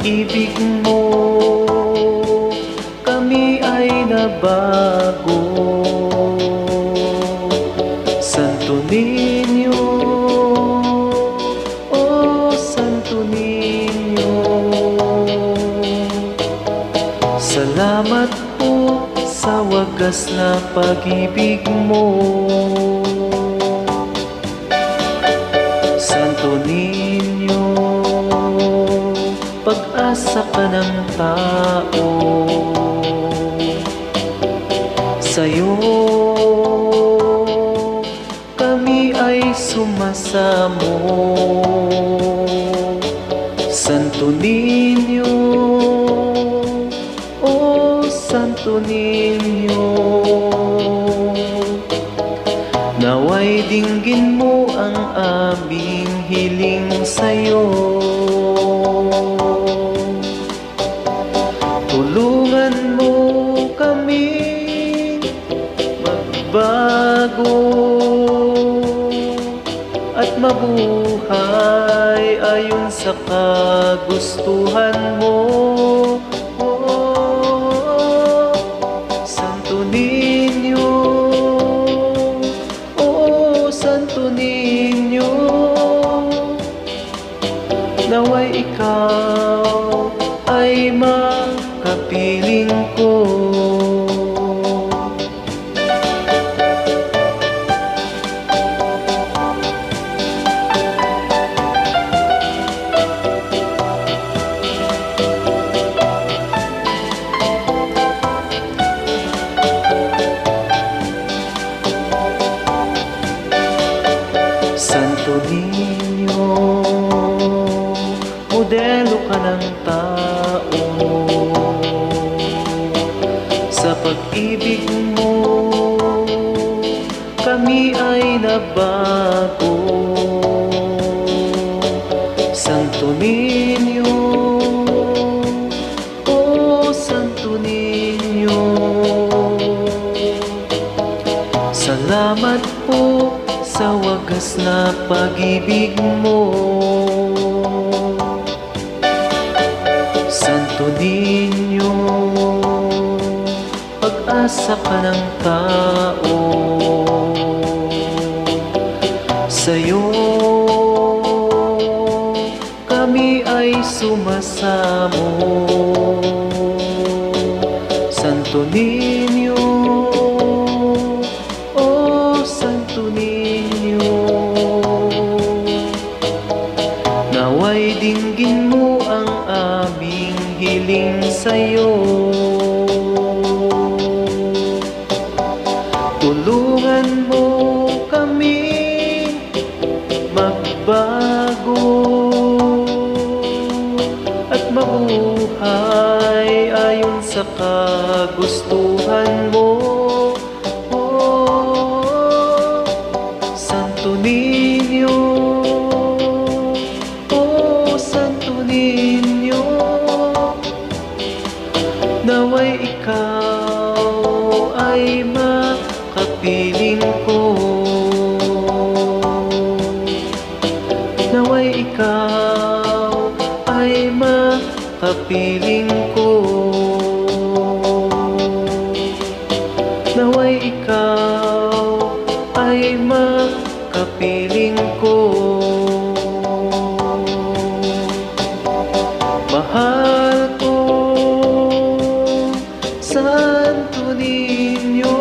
pag-ibig mo, kami ay nabago. Santo Niño, oh Santo Niño, salamat po sa wagas na pag-ibig mo. Santo Niño, pag-asa ka ng tao. Sa'yo kami ay sumasamo. Santo Niño, oh Santo Niño, naway dinggin mo ang aming hiling sa'yo. Tulungan mo kami magbago at mabuhay ayon sa kagustuhan mo. Oh, Santo Niño, oh Santo Niño, naway ikaw ay makapiling ko. Santo Niño, modelo ka ng tao. Sa pag-ibig mo, kami ay nabago. Santo Niño, oh Santo Niño, salamat po sa wagas na pag-ibig mo. Santo Niño, pag-asa ka ng tao. Sa'yo kami ay sumasamo. Santo Niño, oh Santo Niño, naway dinggin mo ang aming hiling sa'yo. Tulungan mo kami magbago at mabuhay ayon sa kagustuhan mo. Oh, Santo Niño, oh Santo Niño, naway ikaw ay makapiling ko. Naway ikaw ay makapiling ko. Naway ikaw ay makapiling ko. Mahal ko, Santo Niño,